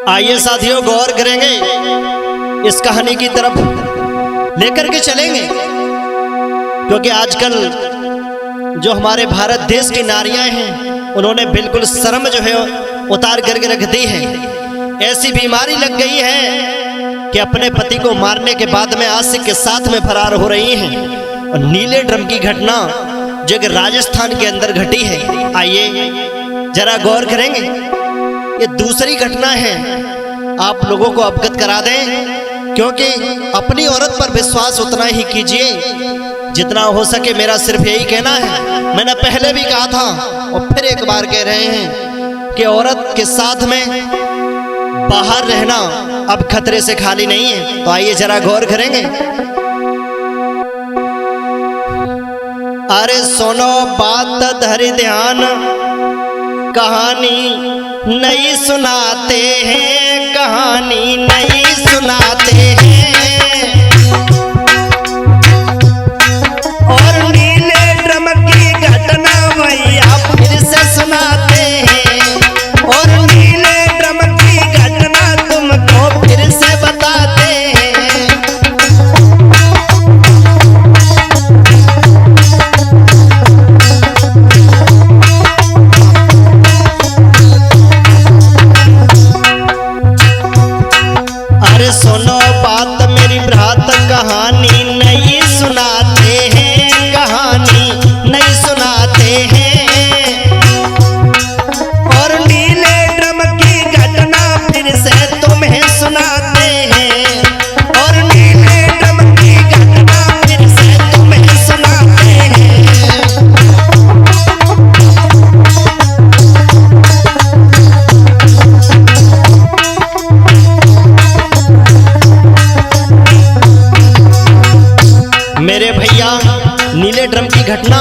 आइए साथियों गौर करेंगे, इस कहानी की तरफ लेकर के चलेंगे, क्योंकि आजकल जो हमारे भारत देश की नारियां हैं उन्होंने बिल्कुल शर्म जो है उतार करके रख दी है। ऐसी बीमारी लग गई है कि अपने पति को मारने के बाद में आशिक के साथ में फरार हो रही हैं। और नीले ड्रम की घटना जो कि राजस्थान के अंदर घटी है, आइए जरा गौर करेंगे। ये दूसरी घटना है, आप लोगों को अवगत करा दें, क्योंकि अपनी औरत पर विश्वास उतना ही कीजिए जितना हो सके। मेरा सिर्फ यही कहना है, मैंने पहले भी कहा था और फिर एक बार कह रहे हैं कि औरत के साथ में बाहर रहना अब खतरे से खाली नहीं है। तो आइए जरा गौर करेंगे। अरे सुनो बात धरि ध्यान, कहानी नहीं सुनाते हैं, कहानी नहीं सुनाते हैं। और नीले ड्रम की घटना भैया फिर से सुनाते हैं, और नीले ड्रम की घटना तुमको फिर से बताते हैं। अरे सुनो बात मेरी भ्रात, कहानी नहीं सुनाते हैं, कहानी नहीं सुनाते हैं। और नीले ड्रम की घटना फिर से तुम्हें सुनाते हैं, और नीले ड्रम की घटना फिर से तुम्हें सुनाते हैं। मेरे भैया, नीले ड्रम की घटना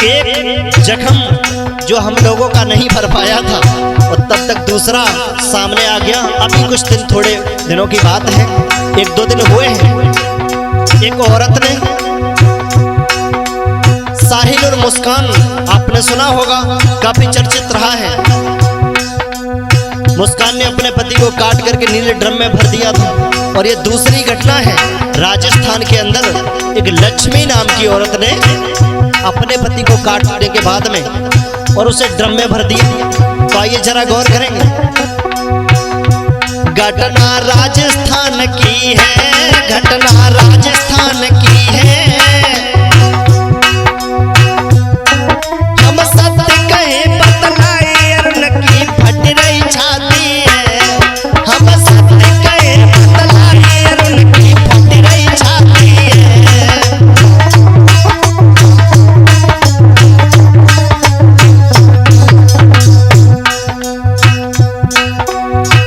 एक जख्म जो हम लोगों का नहीं भर पाया था, और तब तक दूसरा सामने आ गया। अभी कुछ दिन, थोड़े दिनों की बात है, 1-2 दिन हुए हैं। एक औरत ने, साहिल और मुस्कान आपने सुना होगा, काफी चर्चित रहा है। मुस्कान ने अपने पति को काट करके नीले ड्रम में भर दिया था। और ये दूसरी घटना है, राजस्थान के अंदर एक लक्ष्मी नाम की औरत ने अपने पति को काटने के बाद में और उसे ड्रम में भर दिया। तो आइए जरा गौर करेंगे। घटना राजस्थान की है, घटना राजस्थान की है। हम सत्य कहे बतलाए, अरुण की फट रही छाती है। हम सत्य कहे बतलाए, अरुण की फट रही छाती है।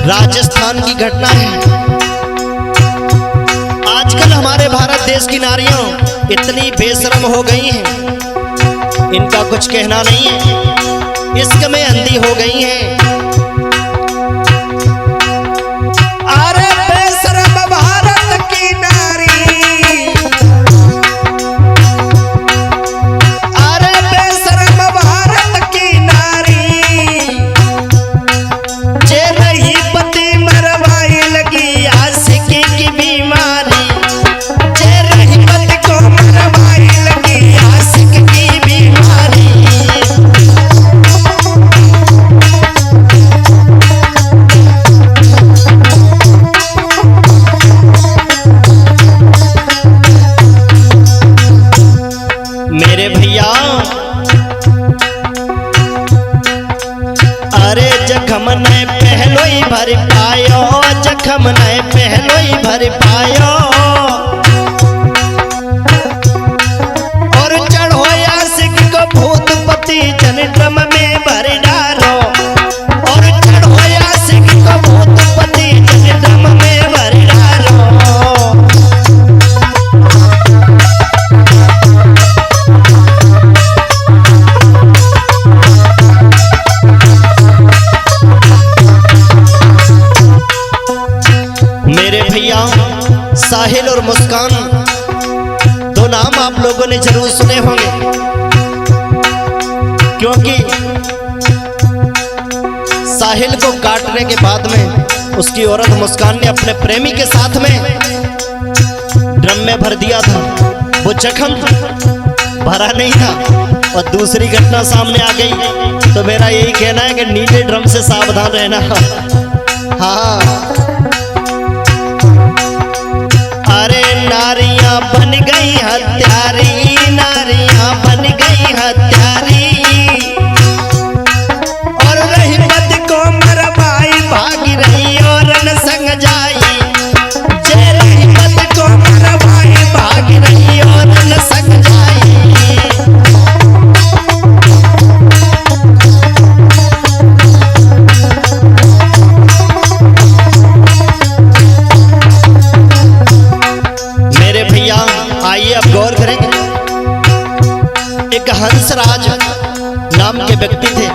राजस्थान की घटना है। आजकल हमारे भारत देश की नारियां इतनी बेशरम हो गई हैं, इनका कुछ कहना नहीं है। इश्क में अंधी हो गई हैं। अरे बेशरम भारत की नारी, अरे बेशरम भारत की नारी, जे नहीं पति मरवाई लगी आशिकी की बीमारी, जे नहीं पति को मरवाई लगी आशिक की बीमारी। मेरे भैया, अरे जख्म ने पहलो ही भर पायो, जख्म ने पहलो ही भर पायो। और चढ़ो आशिक को भूतपति जन ड्रम में भर डालो, और चढ़ो आशिक को भूतपति जन ड्रम में भर डालो। मेरे भैया, साहिल और मुस्कान, दो नाम आप लोगों ने जरूर सुने होंगे, क्योंकि साहिल को काटने के बाद में उसकी औरत मुस्कान ने अपने प्रेमी के साथ में ड्रम में भर दिया था। वो जख्म भरा नहीं था और दूसरी घटना सामने आ गई। तो मेरा यही कहना है कि नीले ड्रम से सावधान रहना। हाँ, अरे नारियां बन गई हत्यारी, नारियां बन गई हत्यारी, और रही बद को मरवाई, भागी रही और न संग जाई। जे रही बद को मरवाई, भागी रही और न संग जाई। आइए अब गौर करेंगे। एक हंसराज नाम के व्यक्ति थे।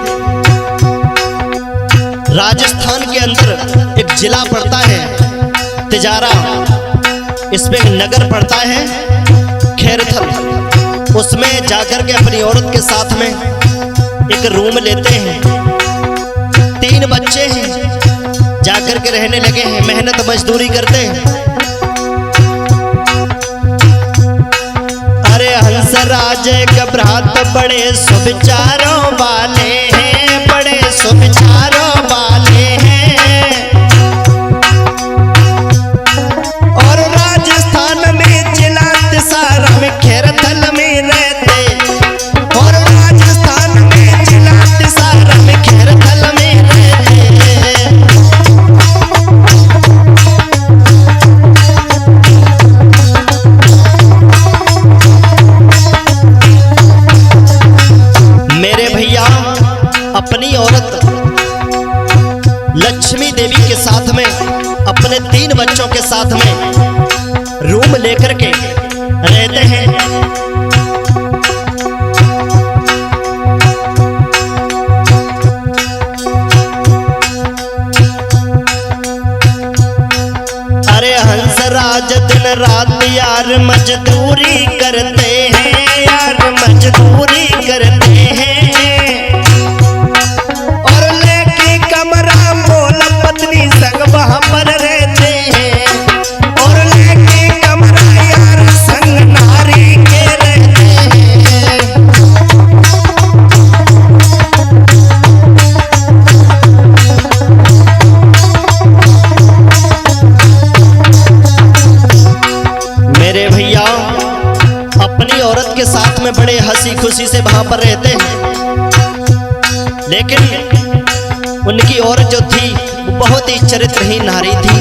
राजस्थान के अंदर एक जिला पड़ता है तिजारा, इसमें एक नगर पड़ता है खैरथल। उसमें जाकर के अपनी औरत के साथ में एक रूम लेते हैं। 3 बच्चे हैं, जाकर के रहने लगे हैं, मेहनत मजदूरी करते हैं। अरे हंसराज घबराहट बड़े सुविचारों वाले हैं, बड़े सुविचारों वाले हैं। और राजस्थान में जिला तिसारा में खैरथल में रहते, और राजस्थान में जिला तिसारा में खैरथल में रहते। अपनी औरत लक्ष्मी देवी के साथ में अपने 3 बच्चों के साथ में रूम लेकर के रहते हैं। अरे हंसराज दिन रात यार मजदूरी करते हैं, यार मजदूरी करते हैं। संग वहां पर रहते हैं, और लेके कमरा यार संग नारी के रहते हैं। मेरे भैया अपनी औरत के साथ में बड़े हंसी खुशी से वहां पर रहते हैं, लेकिन उनकी औरत जो थी बहुत ही चरित्रहीन नारी थी।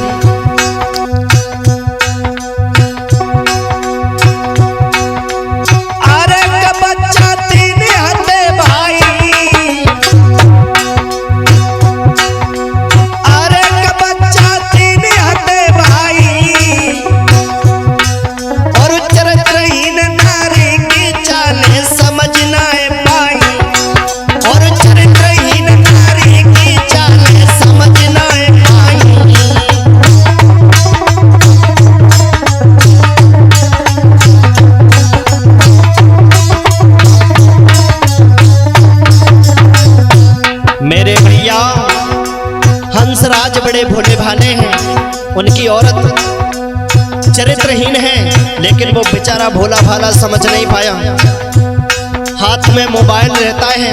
अरे का बच्चा 3 हते भाई, अरे का बच्चा 3 हते भाई, और चरित्रहीन नारी की चालें समझ ना पाई, और चरित्रहीन नारी की चालें समझ ना मेरे भैया हंसराज बड़े भोले भाले हैं। उनकी औरत चरित्रहीन है, लेकिन वो बेचारा भोला भाला समझ नहीं पाया। हाथ में मोबाइल रहता है,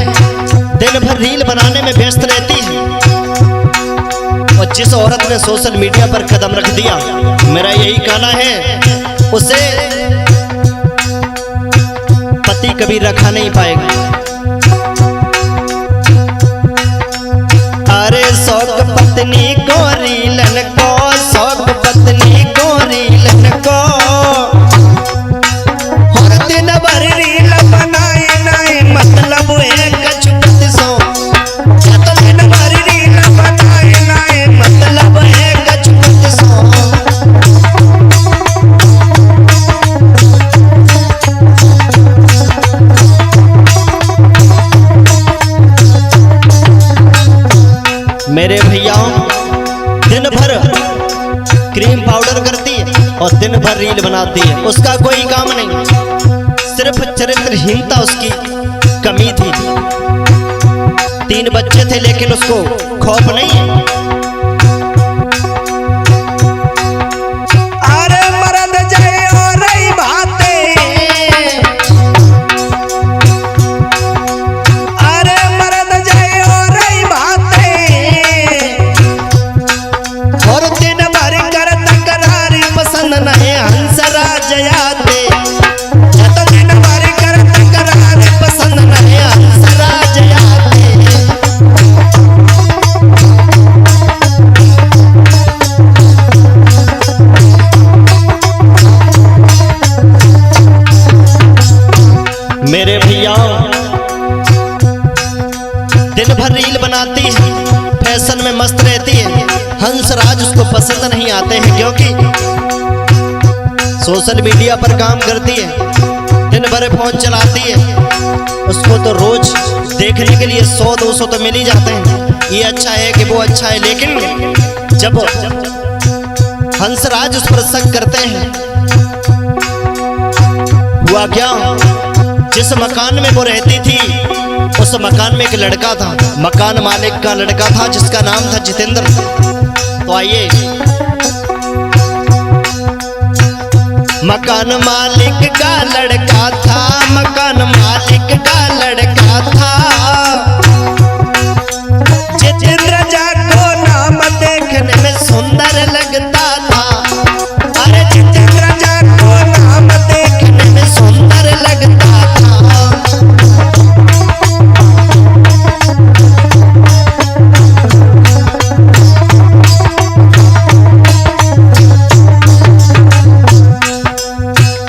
दिन भर रील बनाने में व्यस्त रहती है। और जिस औरत ने सोशल मीडिया पर कदम रख दिया, मेरा यही कहना है उसे पति कभी रखा नहीं पाएगा। अरे शौक पत्नी को रीलन को, शौक पत्नी को रीलन को, हर दिन भर रील बनाए नाए मतलब एक छुपत सो। दिन भर रील बनाए नाए मतलब एक छुपत सो। मेरे भैया दिन भर क्रीम पाउडर करती है और दिन भर रील बनाती है, उसका कोई काम नहीं, सिर्फ चरित्रहीनता उसकी कमी थी। 3 बच्चे थे लेकिन उसको खौफ नहीं है। मेरे भैया दिन भर रील बनाती है, फैशन में मस्त रहती है। हंसराज उसको पसंद नहीं आते हैं क्योंकि सोशल मीडिया पर काम करती है, दिन भर फोन चलाती है। उसको तो रोज देखने के लिए 100-200 तो मिल ही जाते हैं, ये अच्छा है कि वो अच्छा है। लेकिन जब हंसराज उस पर शक करते हैं, हुआ क्या, जिस मकान में वो रहती थी उस मकान में एक लड़का था, मकान मालिक का लड़का था जिसका नाम था जितेंद्र। तो आइए, मकान मालिक का लड़का था, मकान मालिक का लड़का था, जितेंद्र जा को नाम देखने में सुंदर लगता था। अरे जितेंद्र जा को नाम देखने में सुंदर लगता था।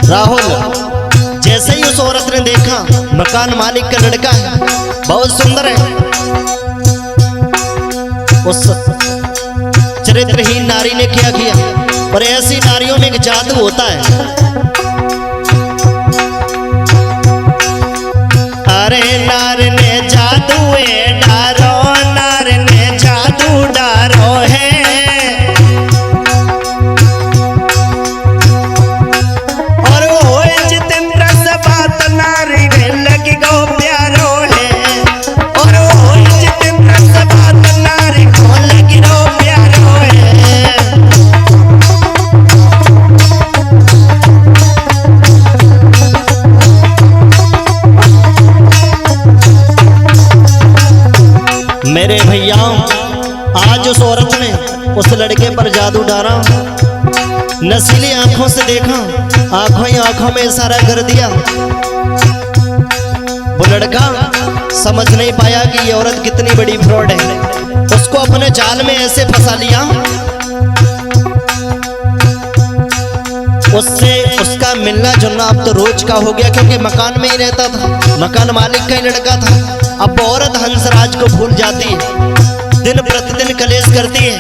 राहुल, जैसे ही उस औरत ने देखा मकान मालिक का लड़का है, बहुत सुंदर है, उस चरित्रहीन नारी ने क्या किया। और ऐसी नारियों में एक जादू होता है। अरे नार ने जादू डारो, नार ने जादू डारो है। मेरे भैया, आज उस औरत ने उस लड़के पर जादू डाला, नशीली आंखों से देखा, आंखों ही आंखों में इशारा कर दिया। वो लड़का समझ नहीं पाया कि ये औरत कितनी बड़ी फ्रॉड है, उसको अपने जाल में ऐसे फंसा लिया। उससे उसका मिलना जुलना अब तो रोज का हो गया, क्योंकि मकान में ही रहता था, मकान मालिक का ही लड़का था। अब औरत हंसराज को भूल जाती है, दिन प्रतिदिन कलेश करती है,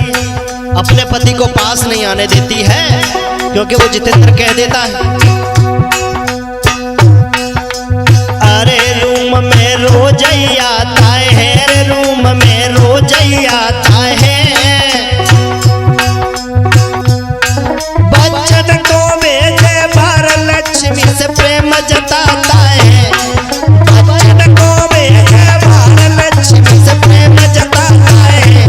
अपने पति को पास नहीं आने देती है, क्योंकि वो जितेंद्र कह देता है, अरे रूम में रोज ही आता है, रूम में रोज ही आता है। बच्चन को भेजे बार लक्ष्मी से प्रेम जताता है, बच्चन को भेजे बार लक्ष्मी से प्रेम जताता है।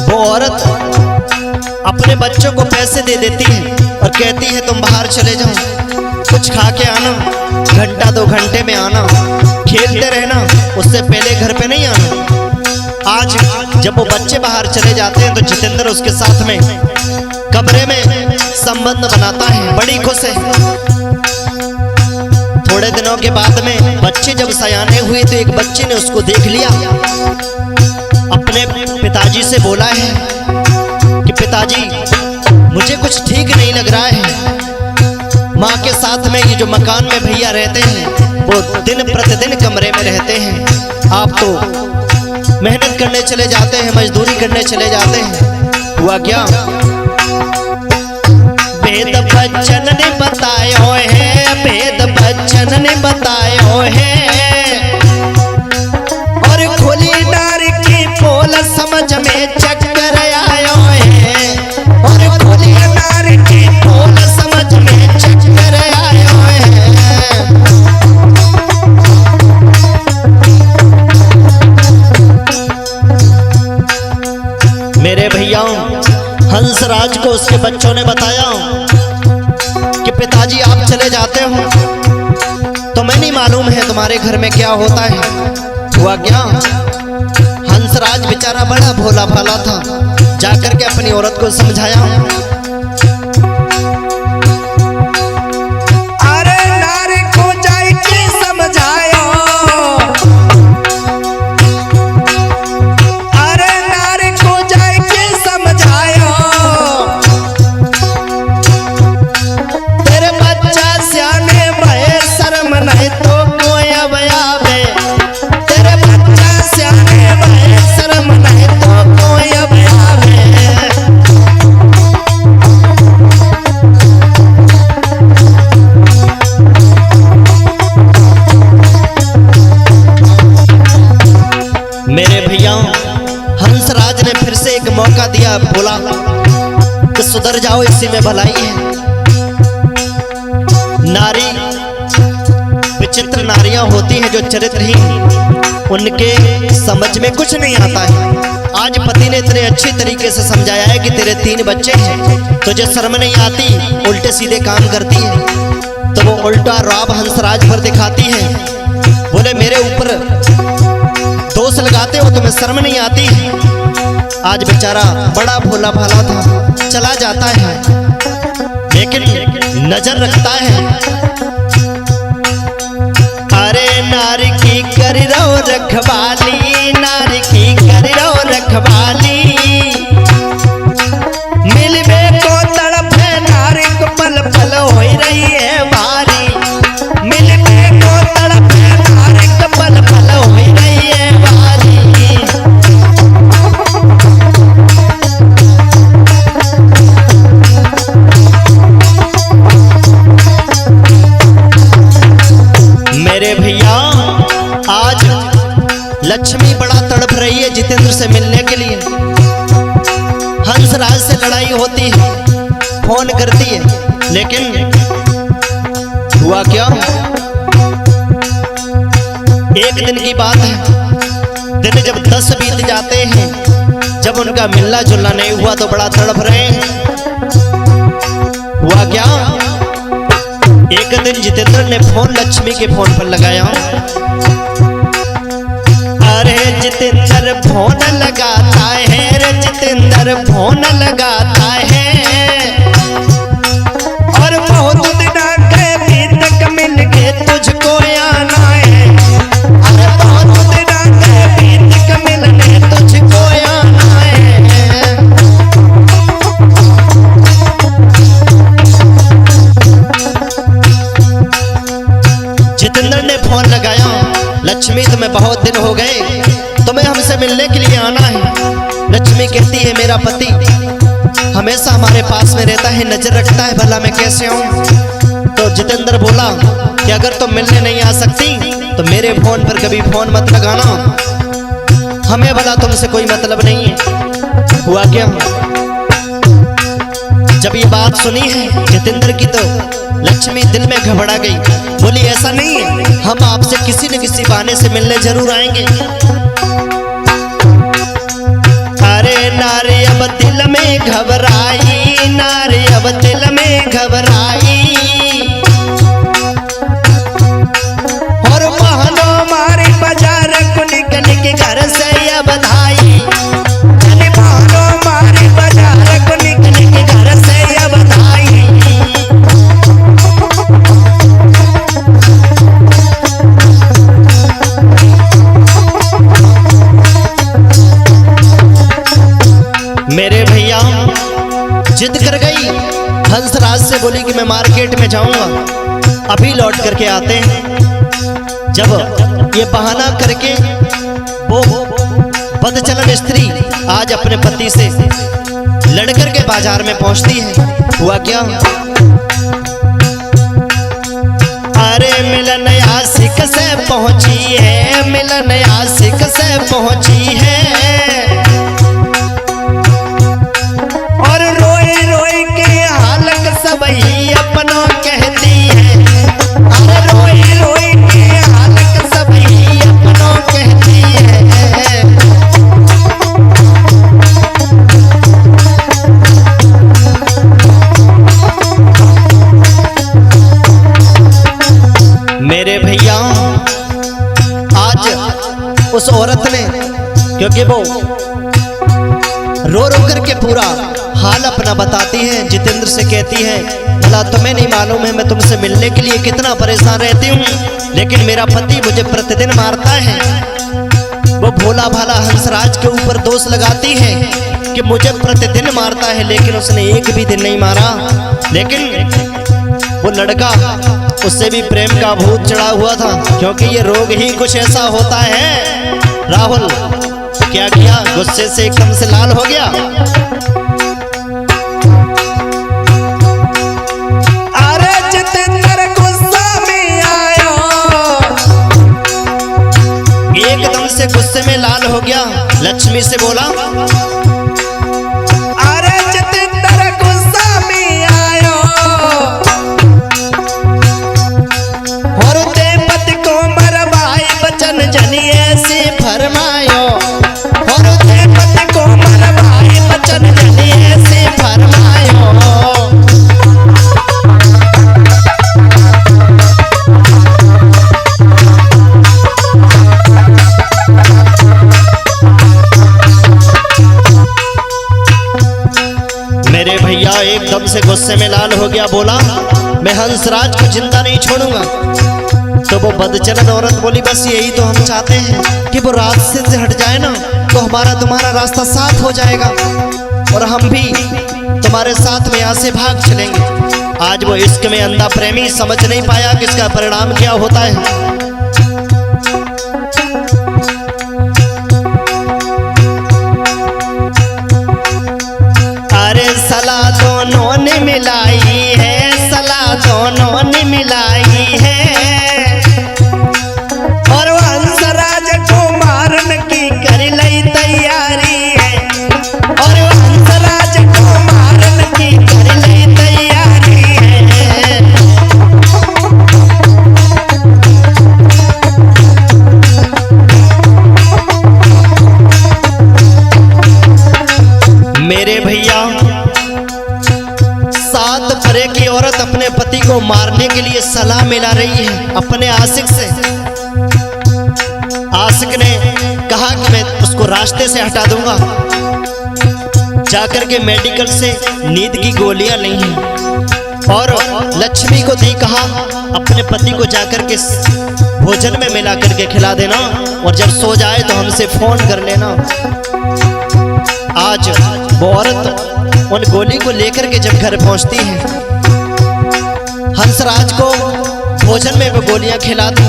वो औरत अपने बच्चों को पैसे दे देती है और कहती है तुम बाहर चले जाओ, कुछ खा के आना, घंटा 2 घंटे में आना, खेलते रहना, उससे पहले घर पे नहीं आना। आज जब वो बच्चे बाहर चले जाते हैं तो जितेंद्र उसके साथ में कमरे में संबंध बनाता है, बड़ी खुश है। थोड़े दिनों के बाद में बच्चे जब सयाने हुए तो एक बच्चे ने उसको देख लिया, अपने पिताजी से बोला है कि पिताजी मुझे कुछ ठीक नहीं लग रहा है, माँ के साथ में ये जो मकान में भैया रहते हैं वो दिन प्रतिदिन कमरे में रहते हैं, आप तो मेहनत करने चले जाते हैं, मजदूरी करने चले जाते हैं, हुआ क्या। वेद बच्चन ने बतायो है, वेद बच्चन ने बतायो है, और खुली डार की पोल समझ में चक्कर आयो उसके बच्चों ने बताया कि पिताजी आप चले जाते हो तो मैं नहीं मालूम है तुम्हारे घर में क्या होता है। हुआ क्या, हंसराज बेचारा बड़ा भोला भाला था, जाकर के अपनी औरत को समझाया, अरे नारी को जाके समझायो, अरे नारी को जाके समझायो, तेरे बच्चा सियाने भये शर्म नहीं तो कोई अब आवे, तेरे बच्चा सियाने भये शर्म नहीं तो कोई अब आवे। मेरे भैया हंसराज ने फिर से एक मौका दिया, बोला कि सुधर जाओ, इसी में भलाई है। नारी विचित्र नारियां होती हैं जो चरित्रहीन, उनके समझ में कुछ नहीं आता है। आज पति ने इतने अच्छी तरीके से समझाया है कि तेरे 3 बच्चे हैं, तुझे शर्म नहीं आती, उल्टे सीधे काम करती है, तो वो उल्टा रौब हंसराज पर दिखाती है। बोले मेरे ऊपर दोष लगाते हो, तुम्हें शर्म नहीं आती। आज बेचारा बड़ा भोला भाला था, चला जाता है, लेकिन नजर रखता है। अरे नारी की कर रो रखवाली, नारी की कर रो रखवाली, मिलबे को तड़प है नारी को पल पल हो रही है भारी, मिलबे को तड़प है नारी को पल पल हो रही है भारी। मेरे भैया आज लक्ष्मी बड़ा तड़प रही है जितेंद्र से मिलने के लिए। हंसराज से लड़ाई होती है, फोन करती है, लेकिन हुआ क्या, एक दिन की बात है, दिन जब 10 बीत जाते हैं, जब उनका मिलना जुलना नहीं हुआ तो बड़ा तड़प रहे हैं। हुआ क्या, एक दिन जितेंद्र ने फोन लक्ष्मी के फोन पर लगाया। अरे जितेंद्र फोन लगाता है रे, जितेंद्र फोन लगाता है, और बहुत दिन के बीत तक मिल के तुझको आना है, अरे बहुत दिन के बीत तक मिलने तुझको आना है। जितेंद्र ने फोन लगाया, लक्ष्मी तुम्हें बहुत दिन हो गए, तुम्हें हमसे मिलने के लिए आना है। लक्ष्मी कहती है मेरा पति हमेशा हमारे पास में रहता है, नजर रखता है, भला मैं कैसे आऊं। तो जितेंद्र बोला कि अगर तुम मिलने नहीं आ सकती तो मेरे फोन पर कभी फोन मत लगाना, हमें भला तुमसे कोई मतलब नहीं है। हुआ क्या, जब ये बात सुनी है जितेंद्र की तो लक्ष्मी दिल में घबरा गई, बोली ऐसा नहीं है, हम आपसे किसी न किसी बहाने से मिलने जरूर आएंगे। अरे नारी अब दिल में घबराई, नारी अब दिल में घबराई, और बहनों मारी बाजार को निकल के घर से ये बधाई, बहनों मारी बाजार को निकल के घर से ये बधाई। मेरे भैया जिद कर गई, हंसराज से बोली कि मैं मार्केट में जाऊंगा, अभी लौट करके आते हैं। जब ये बहाना करके वो बदचलन स्त्री आज अपने पति से लड़कर के बाजार में पहुंचती है। हुआ क्या, अरे मिलन आशिक से पहुंची है, मिलन आशिक से पहुंची है, और रोए रोए के हालत सब ही अपनों कहती है, अरे रोई रोए के हालत सब ही अपनों कहती है। उस औरत ने, क्योंकि वो रो रो करके पूरा हाल अपना बताती है, जितेंद्र से कहती है, भला तुम्हें नहीं मालूम है मैं तुमसे मिलने के लिए कितना परेशान रहती हूँ, लेकिन मेरा पति मुझे प्रतिदिन मारता है। वो भोला भाला हंसराज के ऊपर दोष लगाती है कि मुझे प्रतिदिन मारता है, लेकिन उसने एक भी दिन नहीं मारा। लेकिन वो लड़का, उससे भी प्रेम का भूत चढ़ा हुआ था, क्योंकि ये रोग ही कुछ ऐसा होता है। राहुल क्या किया, गुस्से से एकदम से लाल हो गया। अरे जितेंद्र गुस्सा में आया, एकदम से गुस्से में लाल हो गया। लक्ष्मी से बोला, अरे जितेंद्र गुस्सा में आया, और ते पति को मरवाए बचन जनिए से फरमायो, और ते पति को मरवाए बचन जनिए से फरमायो। मेरे भैया एकदम से गुस्से में लाल हो गया, बोला मैं हंसराज को जिंदा नहीं छोड़ूंगा। तो वो बदचलन औरत बोली, बस यही तो हम चाहते हैं कि वो रास्ते से हट जाए ना, तो हमारा तुम्हारा रास्ता साथ हो जाएगा और हम भी तुम्हारे साथ में यहाँ से भाग चलेंगे। आज वो इश्क में अंधा प्रेमी समझ नहीं पाया कि इसका परिणाम क्या होता है। अरे सलाह दोनों ने मिलाई है, सलाह दोनों ने मिलाई है, और वो हंसराज को मारने की कर ली तैयारी है, और वो हंसराज को मारने की कर ली तैयारी है। मेरे भैया, 7 परे की औरत अपने पति को मारने के लिए सलाह मिला रही है अपने आशिक से। आशिक ने कहा कि मैं उसको रास्ते से हटा दूंगा, जाकर के मेडिकल से नींद की गोलियां ली हैं, और लक्ष्मी को दी, कहा अपने पति को जाकर के भोजन में मिला करके खिला देना, और जब सो जाए तो हमसे फोन कर लेना। आज वो औरत उन गोली को लेकर के जब घर पहुंचती है, हंसराज को भोजन में वो गोलियां खिला दी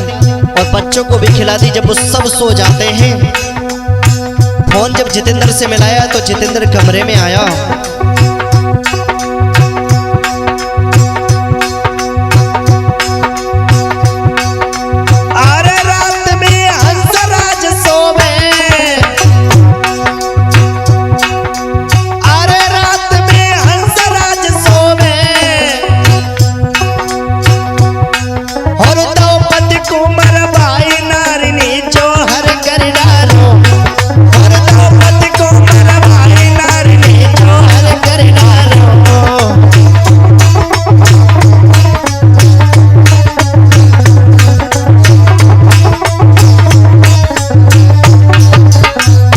और बच्चों को भी खिला दी। जब वो सब सो जाते हैं, फोन जब जितेंद्र से मिलाया तो जितेंद्र कमरे में आया। अरे रात में हंसराज सोवे, अरे रात में हंसराज सोवे, और द्रौपदी को मरवाई नारिनी जोहर कर डालो, और द्रौपदी को मरवाई नारिनी जोहर कर डालो।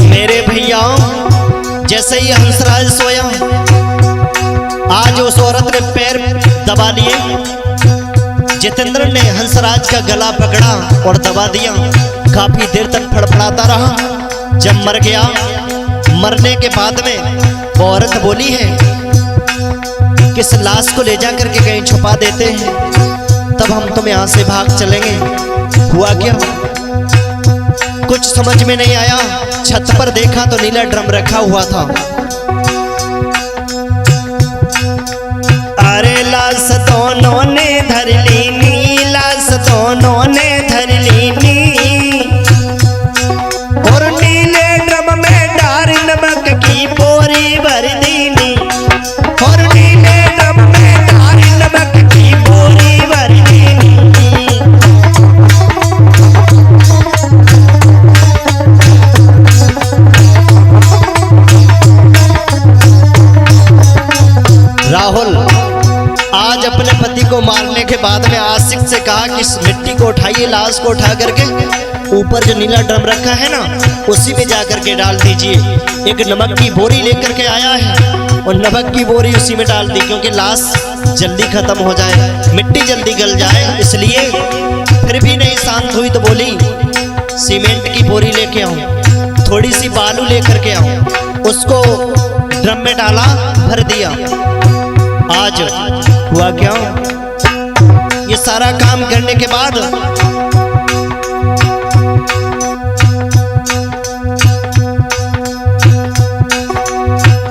मेरे भैया, जैसे ही हंसराज सोया, आज उस औरत ने पैर दबा लिए। जितेंद्र ने हंसराज का गला पकड़ा और दबा दिया। काफी देर तक फड़फड़ाता रहा। जब मर गया, मरने के बाद में वो औरत बोली है कि इस लाश को ले जा करके कहीं छुपा देते हैं, तब हम तुम यहाँ से भाग चलेंगे। हुआ क्या, कुछ समझ में नहीं आया। छत पर देखा तो नीला ड्रम रखा हुआ था। अरे लाश दोनों ने धर ली, लाश दोनों ने धर ली, और नीले ड्रम में डार नमक की बोरी भर दीनी, और नीले ड्रम में डार नमक की बोरी भर दीनी। राहुल, आज अपने पति को मारने के बाद में आशिक से कहा कि इस मिट्टी को उठाइए, लाश को उठा करके ऊपर जो नीला ड्रम रखा है ना उसी में जा करके डाल दीजिए। एक नमक की बोरी लेकर के आया है और नमक की बोरी उसी में डाल दी, क्योंकि लाश जल्दी खत्म हो जाए, मिट्टी जल्दी गल जाए, इसलिए। फिर भी नहीं शांत हुई तो बोली सीमेंट की बोरी लेके आऊं, थोड़ी सी बालू लेकर के आऊं, उसको ड्रम में डाला, भर दिया। आज हुआ क्या, ये सारा काम करने के बाद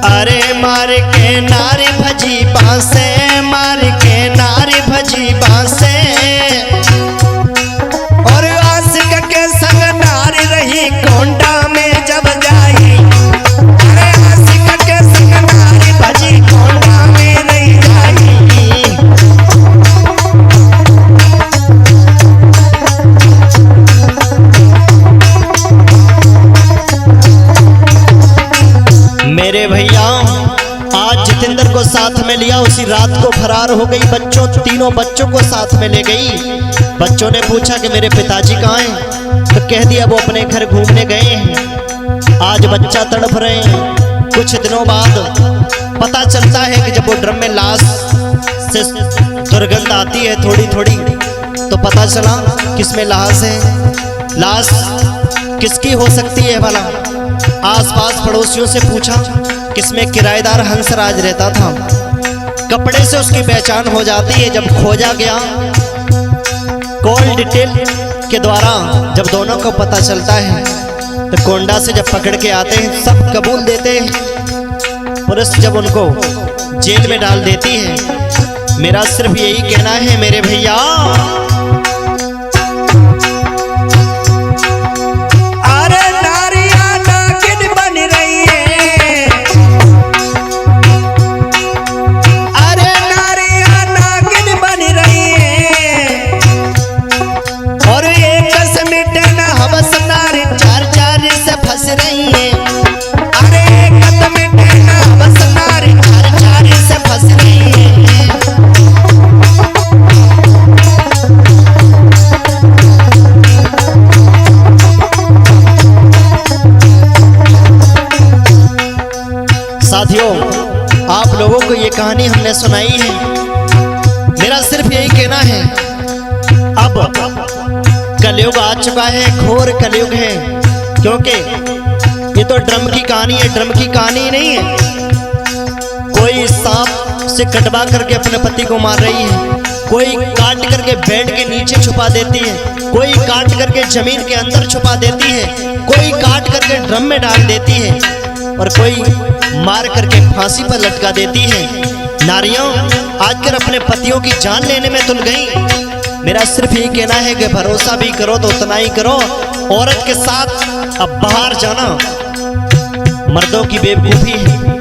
अरे मार के नारी भजी बांसे, मार के नारी भजी बांसे, और आशिक के संग नारी रही कोंडा में जब जाई। अरे आशिक के संग नारी भजी कोंडा में नहीं जाई। मेरे भैया आज जितेंद्र को साथ में लिया, उसी रात को फरार हो गई। बच्चों, तीनों बच्चों को साथ में ले गई। बच्चों ने पूछा कि मेरे पिताजी कहाँ हैं, तो कह दिया वो अपने घर घूमने गए हैं। आज बच्चा तड़प रहे हैं। कुछ दिनों बाद पता चलता है कि जब वो ड्रम में लाश से दुर्गंध आती है थोड़ी थोड़ी, तो पता चला किसमें लाश है। लाश किसकी हो सकती है भला? आसपास पड़ोसियों से पूछा, किसमें किराएदार हंसराज रहता था। कपड़े से उसकी पहचान हो जाती है। जब खोजा गया कॉल डिटेल के द्वारा, जब दोनों को पता चलता है तो कोंडा से जब पकड़ के आते हैं सब कबूल देते हैं। पुलिस जब उनको जेल में डाल देती है। मेरा सिर्फ यही कहना है मेरे भैया, साथियों, आप लोगों को ये कहानी हमने सुनाई है। मेरा सिर्फ यही कहना है, अब कलयुग आ चुका है, घोर कलयुग है। क्योंकि ये तो ड्रम की कहानी है, ड्रम की कहानी नहीं है। कोई सांप से कटवा करके अपने पति को मार रही है, कोई काट करके बेड के नीचे छुपा देती है, कोई काट करके जमीन के अंदर छुपा देती है, कोई काट करके ड्रम में डाल देती है, और कोई मार करके फांसी पर लटका देती है। नारियों आजकल अपने पतियों की जान लेने में तुल गई। मेरा सिर्फ यही कहना है कि भरोसा भी करो तो उतना ही करो। औरत के साथ अब बाहर जाना मर्दों की बेवकूफ़ी है।